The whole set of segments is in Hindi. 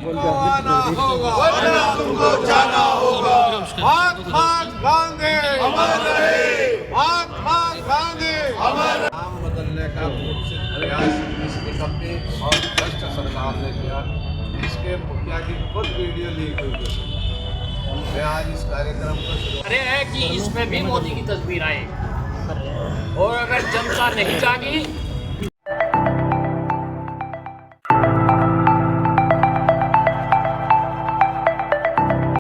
तुमको आना होगा, वरना तुमको जाना होगा। महात्मा गांधी अमर रहे, महात्मा गांधी अमर। नाम बदलने का कुत्सित प्रयास इस निकम्मी और भ्रष्ट सरकार ने किया। इसके मुखिया की खुद वीडियो लीक हुई है। मैं आज इस कार्यक्रम को शुरू अरे है कि इसमें भी मोदी की तस्वीर आए और अगर जनता नहीं जागी।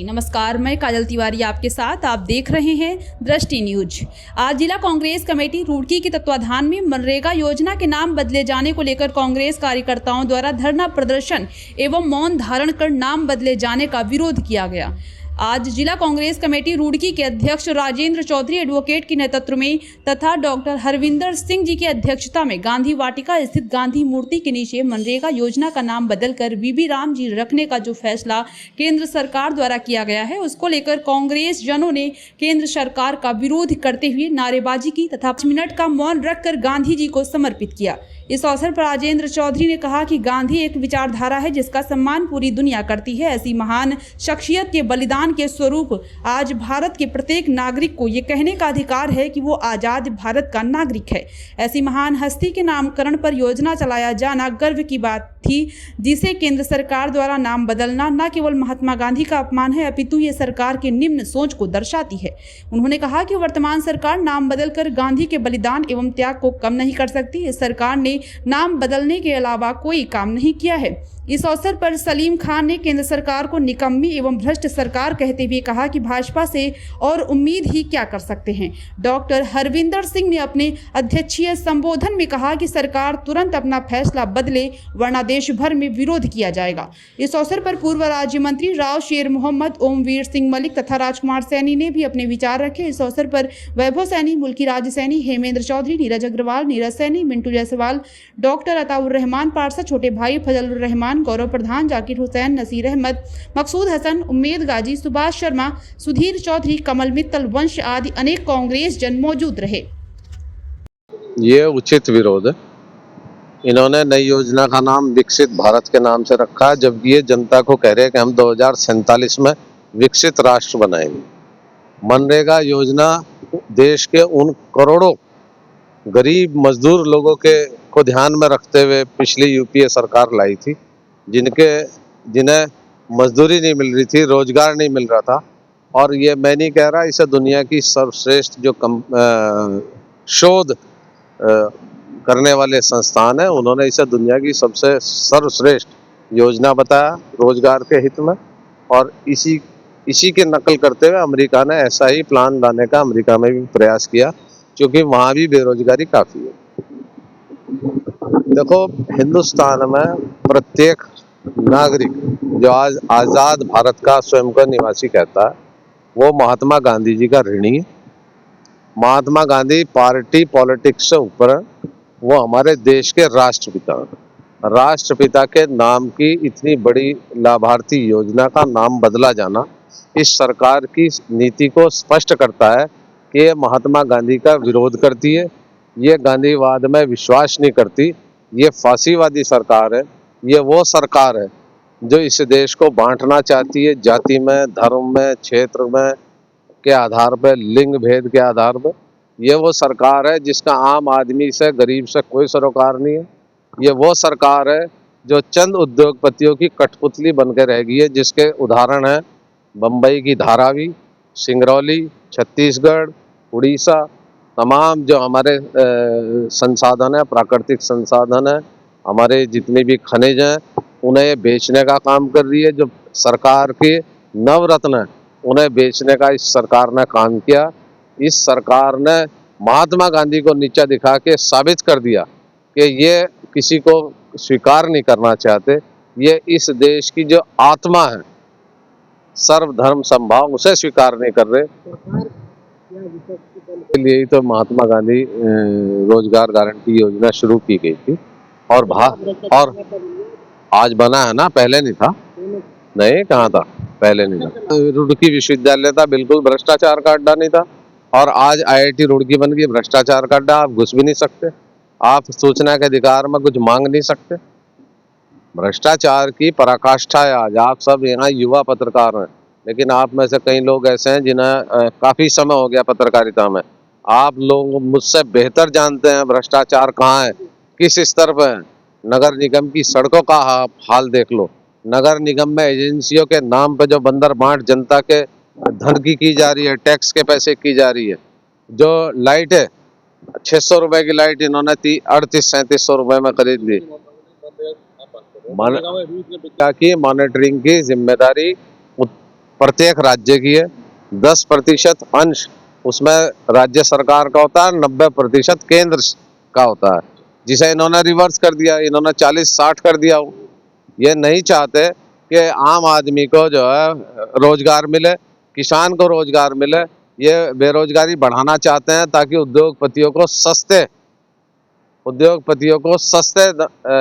नमस्कार, मैं काजल तिवारी आपके साथ। आप देख रहे हैं दृष्टि न्यूज। आज जिला कांग्रेस कमेटी रुड़की के तत्वाधान में मनरेगा योजना के नाम बदले जाने को लेकर कांग्रेस कार्यकर्ताओं द्वारा धरना प्रदर्शन एवं मौन धारण कर नाम बदले जाने का विरोध किया गया। आज जिला कांग्रेस कमेटी रुड़की के अध्यक्ष राजेंद्र चौधरी एडवोकेट के नेतृत्व में तथा डॉक्टर हरविंदर सिंह जी की अध्यक्षता में गांधी वाटिका स्थित गांधी मूर्ति के नीचे मनरेगा योजना का नाम बदलकर वीबी राम जी रखने का जो फैसला केंद्र सरकार द्वारा किया गया है, उसको लेकर कांग्रेस जनों ने केंद्र सरकार का विरोध करते हुए नारेबाजी की तथा 5 मिनट का मौन रखकर गांधी जी को समर्पित किया। इस अवसर पर राजेंद्र चौधरी ने कहा कि गांधी एक विचारधारा है जिसका सम्मान पूरी दुनिया करती है। ऐसी महान शख्सियत के बलिदान के स्वरूप आज भारत के प्रत्येक नागरिक को ये कहने का अधिकार है कि वो आज़ाद भारत का नागरिक है। ऐसी महान हस्ती के नामकरण पर योजना चलाया जाना गर्व की बात थी, जिसे केंद्र सरकार द्वारा नाम बदलना न केवल महात्मा गांधी का अपमान है अपितु ये सरकार की निम्न सोच को दर्शाती है। उन्होंने कहा कि वर्तमान सरकार नाम बदलकर गांधी के बलिदान एवं त्याग को कम नहीं कर सकती। इस सरकार ने नाम बदलने के अलावा कोई काम नहीं किया है। इस अवसर पर सलीम खान ने केंद्र सरकार को निकम्मी एवं भ्रष्ट सरकार कहते हुए कहा कि भाजपा से और उम्मीद ही क्या कर सकते हैं। डॉक्टर हरविंदर सिंह ने अपने अध्यक्षीय संबोधन में कहा कि सरकार तुरंत अपना फैसला बदले वरना देश भर में विरोध किया जाएगा। इस अवसर पर पूर्व राज्य मंत्री राव शेर मोहम्मद, ओमवीर सिंह मलिक तथा राजकुमार सैनी ने भी अपने विचार रखे। इस अवसर पर वैभव सैनी, मुल्की राज सैनी, हेमेंद्र चौधरी, नीरज अग्रवाल, नीरज सैनी, मिंटू जायसवाल, डॉक्टर अताउर रहमान पार्षद, छोटे भाई फजल रहमान, गौरव प्रधान, जाकिर हुसैन, नसीर अहमद, मकसूद हसन, उम्मेद गाजी, सुभाष शर्मा, सुधीर चौधरी, कमल मित्तल वंश आदि अनेक कांग्रेस जन मौजूद रहे। ये उचित विरोध है। इन्होंने नई योजना का नाम विकसित भारत के नाम से रखा है, जबकि ये जनता को कह रहे हैं कि हम 2047 में विकसित राष्ट्र बनाएंगे। मनरेगा योजना देश के उन करोड़ों गरीब मजदूर लोगों को ध्यान में रखते हुए पिछली यूपीए सरकार लाई थी, जिन्हें मजदूरी नहीं मिल रही थी, रोजगार नहीं मिल रहा था। और ये मैं नहीं कह रहा, इसे दुनिया की सर्वश्रेष्ठ जो शोध करने वाले संस्थान है, उन्होंने इसे दुनिया की सबसे सर्वश्रेष्ठ योजना बताया रोजगार के हित में। और इसी की नकल करते हुए अमेरिका ने ऐसा ही प्लान लाने का अमेरिका में भी प्रयास किया, क्योंकि वहाँ भी बेरोजगारी काफ़ी है। देखो, हिंदुस्तान में प्रत्येक नागरिक जो आज आज़ाद भारत का स्वयं का निवासी कहता है, वो महात्मा गांधी जी का ऋणी है। महात्मा गांधी पार्टी पॉलिटिक्स से ऊपर है, वो हमारे देश के राष्ट्रपिता हैं। राष्ट्रपिता के नाम की इतनी बड़ी लाभार्थी योजना का नाम बदला जाना इस सरकार की नीति को स्पष्ट करता है कि ये महात्मा गांधी का विरोध करती है, ये गांधीवाद में विश्वास नहीं करती, ये फांसीवादी सरकार है। ये वो सरकार है जो इस देश को बांटना चाहती है, जाति में, धर्म में, क्षेत्र में के आधार पर, लिंग भेद के आधार पर। ये वो सरकार है जिसका आम आदमी से, गरीब से कोई सरोकार नहीं है। ये वो सरकार है जो चंद उद्योगपतियों की कठपुतली बनकर रह गई है, जिसके उदाहरण है बम्बई की धारावी, सिंगरौली, छत्तीसगढ़, उड़ीसा। तमाम जो हमारे संसाधन है, प्राकृतिक संसाधन है, हमारे जितने भी खनिज हैं, उन्हें बेचने का काम कर रही है। जो सरकार के नवरत्न है, उन्हें बेचने का इस सरकार ने काम किया। इस सरकार ने महात्मा गांधी को नीचा दिखा के साबित कर दिया कि ये किसी को स्वीकार नहीं करना चाहते। ये इस देश की जो आत्मा है, सर्वधर्म समभाव, उसे स्वीकार नहीं कर रहे। इसलिए तो महात्मा गांधी रोजगार गारंटी योजना शुरू की गई थी। और आज बना है ना, पहले नहीं था। नहीं, कहाँ था, पहले नहीं था। रुड़की विश्वविद्यालय था, बिल्कुल भ्रष्टाचार का अड्डा नहीं था। और आज आईआईटी रुड़की बन गई भ्रष्टाचार का अड्डा। आप घुस भी नहीं सकते, आप सूचना के अधिकार में कुछ मांग नहीं सकते। भ्रष्टाचार की पराकाष्ठा है आज। आप सब यहाँ युवा पत्रकार हैं, लेकिन आप में से कई लोग ऐसे हैं जिन्हें काफी समय हो गया पत्रकारिता में। आप लोग मुझसे बेहतर जानते हैं भ्रष्टाचार कहाँ है, किस स्तर पर है। नगर निगम की सड़कों का हाल देख लो। नगर निगम में एजेंसियों के नाम पे जो बंदर बांट जनता के धन की जा रही है, टैक्स के पैसे की जा रही है। जो लाइट है, 600 रुपए की लाइट इन्होंने 3800-3700 रुपए में खरीद ली। की मॉनिटरिंग की जिम्मेदारी प्रत्येक राज्य की है। 10% अंश उसमें राज्य सरकार का होता है, 90% केंद्र का होता है, जिसे इन्होंने रिवर्स कर दिया। इन्होंने 40-60 कर दिया। ये नहीं चाहते कि आम आदमी को जो है रोजगार मिले, किसान को रोजगार मिले। ये बेरोजगारी बढ़ाना चाहते हैं ताकि उद्योगपतियों को सस्ते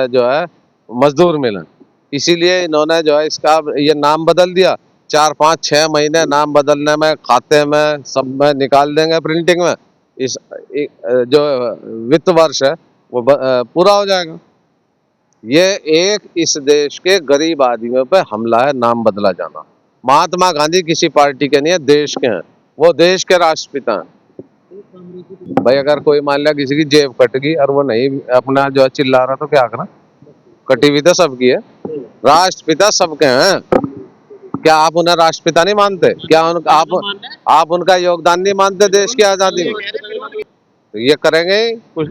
जो है मजदूर मिले। इसीलिए इन्होंने जो है इसका ये नाम बदल दिया। 4-5-6 महीने नाम बदलने में, खाते में, सब में निकाल देंगे प्रिंटिंग में। इस जो वित्त वर्ष है वो पूरा हो जाएगा। ये एक इस देश के गरीब आदमियों पे हमला है, नाम बदला जाना। महात्मा गांधी किसी पार्टी के नहीं है, देश के हैं। वो देश के राष्ट्रपिता हैं। भाई अगर कोई मान लिया किसी की जेब कट गई और वो नहीं अपना जो है चिल्ला रहा तो क्या करना, कटी हुई तो सबकी है। राष्ट्रपिता सबके हैं। क्या आप उन्हें राष्ट्रपिता नहीं मानते? क्या आप उनका योगदान नहीं मानते देश की आजादी में? तो ये करेंगे कुछ।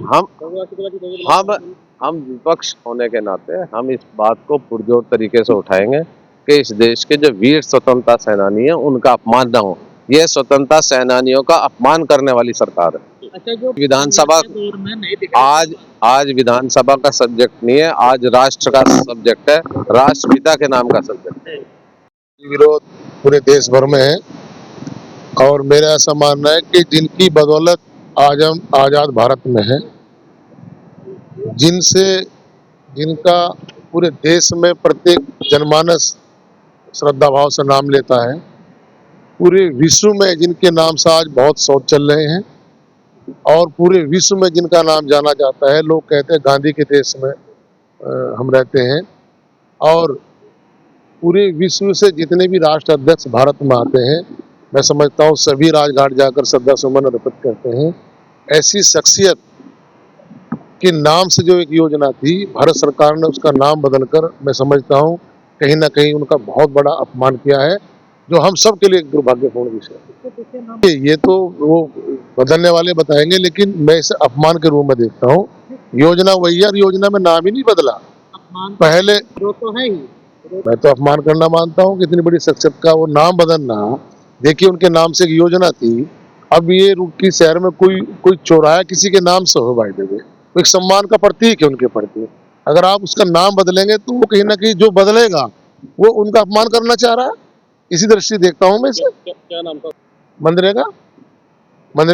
हम विपक्ष होने के नाते हम इस बात को पुरजोर तरीके से उठाएंगे कि इस देश के जो वीर स्वतंत्रता सेनानी हैं उनका अपमान न हो। ये स्वतंत्रता सेनानियों का अपमान करने वाली सरकार है। विधानसभा आज विधानसभा का सब्जेक्ट नहीं है, आज राष्ट्र का सब्जेक्ट है, राष्ट्रपिता के नाम का सब्जेक्ट है। विरोध पूरे देश भर में है और मेरा ऐसा मानना है कि जिनकी बदौलत आज हम आजाद भारत में हैं, जिनका पूरे देश में प्रत्येक जनमानस श्रद्धा भाव से नाम लेता है, पूरे विश्व में जिनके नाम से आज बहुत शोध चल रहे हैं और पूरे विश्व में जिनका नाम जाना जाता है। लोग कहते हैं गांधी के देश में हम रहते हैं और पूरे विश्व से जितने भी राष्ट्र अध्यक्ष भारत में आते हैं, मैं समझता हूँ सभी राजघाट जाकर श्रद्धा सुमन अर्पित करते हैं। ऐसी शख्सियत के नाम से जो एक योजना थी, भारत सरकार ने उसका नाम बदलकर मैं समझता हूँ कहीं ना कहीं उनका बहुत बड़ा अपमान किया है, जो हम सब के लिए एक दुर्भाग्यपूर्ण विषय है। ये तो वो बदलने वाले बताएंगे, लेकिन मैं इसे अपमान के रूप में देखता हूँ। योजना वही है, योजना में नाम ही नहीं बदला। पहले तो है ही, मैं तो अपमान करना मानता हूँ कि इतनी बड़ी शख्सियत का वो नाम बदलना। देखिए उनके नाम से एक योजना थी, अब ये रुड़की शहर में कोई चौराहा किसी के नाम से हो, भाई देवे एक सम्मान का प्रतीक है उनके प्रति। अगर आप उसका नाम बदलेंगे तो वो कहीं ना कहीं जो बदलेगा वो उनका अपमान करना चाह रहा है। इसी दृष्टि देखता हूँ मैं इसे। क्या नाम था? मनरेगा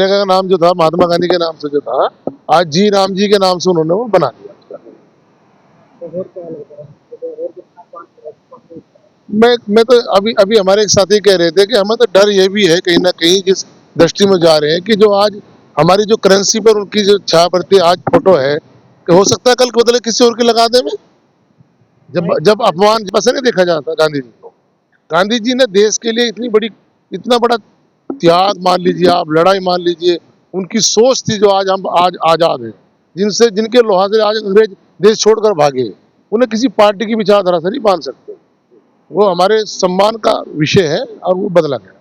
का नाम जो था महात्मा गांधी के नाम से जो था, आज जी राम जी के नाम से उन्होंने वो बना दिया। मैं तो अभी हमारे एक साथी कह रहे थे कि हमें तो डर ये भी है कहीं ना कहीं जिस दृष्टि में जा रहे हैं कि जो आज हमारी जो करेंसी पर उनकी जो छाया आज फोटो है, कि हो सकता है कल बदले किसी और की लगा दे में। जब अपमान से नहीं देखा जाता गांधी जी को। गांधी जी ने देश के लिए इतना बड़ा त्याग मान लीजिए, आप लड़ाई मान लीजिए, उनकी सोच थी जो आज हम आज आजाद हैं, जिनके लोहा से आज अंग्रेज देश छोड़कर भागे, उन्हें किसी पार्टी की विचारधारा से नहीं बांध सकते। वो हमारे सम्मान का विषय है और वो बदला गया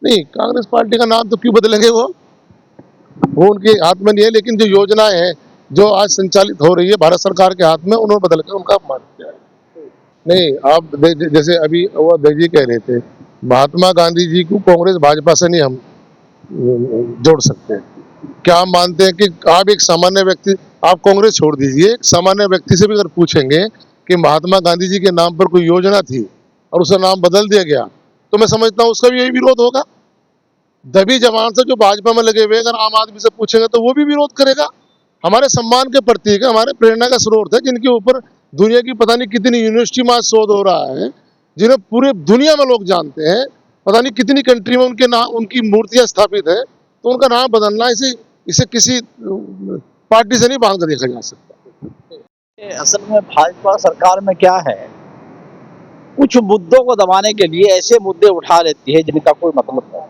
नहीं। कांग्रेस पार्टी का नाम तो क्यों बदलेंगे? वो उनके हाथ में नहीं है, लेकिन जो योजनाएं हैं जो आज संचालित हो रही है भारत सरकार के हाथ में, उन्होंने बदल कर उनका अपमान किया है। नहीं, आप जैसे अभी वो अध्यक्ष जी कह रहे थे, महात्मा गांधी जी को कांग्रेस भाजपा से नहीं हम जोड़ सकते। क्या हम मानते हैं कि आप एक सामान्य व्यक्ति, आप कांग्रेस छोड़ दीजिए, एक सामान्य व्यक्ति से भी अगर पूछेंगे कि महात्मा गांधी जी के नाम पर कोई योजना थी और उसका नाम बदल दिया गया, तो मैं समझता हूँ उसका भी यही विरोध होगा। दबी जवान से जो भाजपा में लगे हुए, अगर आम आदमी से पूछेंगे तो वो भी विरोध करेगा। हमारे सम्मान के प्रतीक है, हमारे प्रेरणा का स्रोत है, जिनके ऊपर दुनिया की पता नहीं कितनी यूनिवर्सिटी में शोध हो रहा है, जिन्हें पूरे दुनिया में लोग जानते हैं, पता नहीं कितनी कंट्री में उनकी मूर्तियां स्थापित है। तो उनका नाम बदलना इसे किसी पार्टी से नहीं बांध कर देखा जा सकता। असल में भाजपा सरकार में क्या है, कुछ मुद्दों को दबाने के लिए ऐसे मुद्दे उठा लेती है जिनका कोई मतलब नहीं।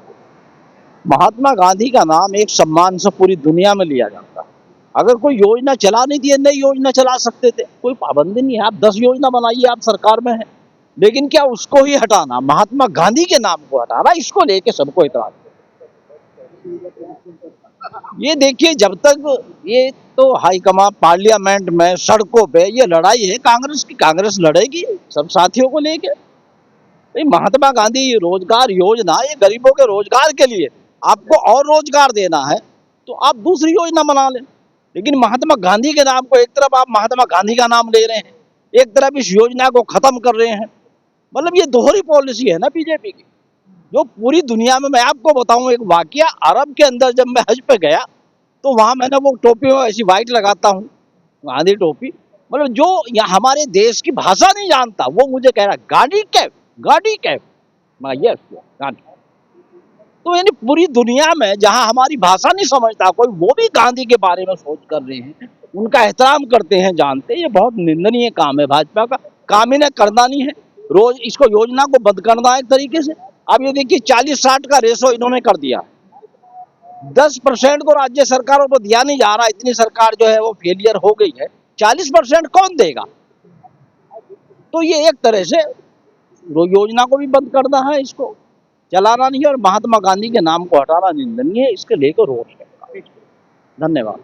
महात्मा गांधी का नाम एक सम्मान से पूरी दुनिया में लिया जाता है। अगर कोई योजना चला नहीं दिए, नई योजना चला सकते थे, कोई पाबंदी नहीं है। आप 10 योजना बनाइए, आप सरकार में है, लेकिन क्या उसको ही हटाना, महात्मा गांधी के नाम को हटाना, इसको लेके सबको इतराज। ये देखिए, जब तक ये तो हाईकमान पार्लियामेंट में, सड़कों पे ये लड़ाई है कांग्रेस की, कांग्रेस लड़ेगी सब साथियों को लेके। महात्मा गांधी रोजगार योजना ये गरीबों के रोजगार के लिए, आपको और रोजगार देना है तो आप दूसरी योजना बना लें। लेकिन महात्मा गांधी के नाम को, एक तरफ आप महात्मा गांधी का नाम ले रहे हैं, एक तरफ इस योजना को खत्म कर रहे हैं। मतलब ये दोहरी पॉलिसी है ना बीजेपी की, जो पूरी दुनिया में। मैं आपको बताऊं एक वाकया, अरब के अंदर जब मैं हज पे गया तो वहां मैंने वो टोपी ऐसी वाइट लगाता हूँ, गांधी टोपी, मतलब जो यहाँ हमारे देश की भाषा नहीं जानता वो मुझे कह रहा गाड़ी कैब, गाड़ी कैब। यस, गांधी। तो यानी पूरी दुनिया में जहां हमारी भाषा नहीं समझता कोई, वो भी गांधी के बारे में सोच कर रहे हैं, उनका एहतराम करते हैं, जानते हैं। ये बहुत निंदनीय काम है भाजपा का, काम इन्हें करना नहीं है। रोज इसको योजना को बंद करना है एक तरीके से। अब ये देखिए 40-60 का रेशो इन्होंने कर दिया, 10% को राज्य सरकारों को दिया नहीं जा रहा। इतनी सरकार जो है वो फेलियर हो गई है, 40% कौन देगा? तो ये एक तरह से योजना को भी बंद करना है, इसको चलाना नहीं है, और महात्मा गांधी के नाम को हटाना निंदनीय है। इसके लेकर रोष है। धन्यवाद।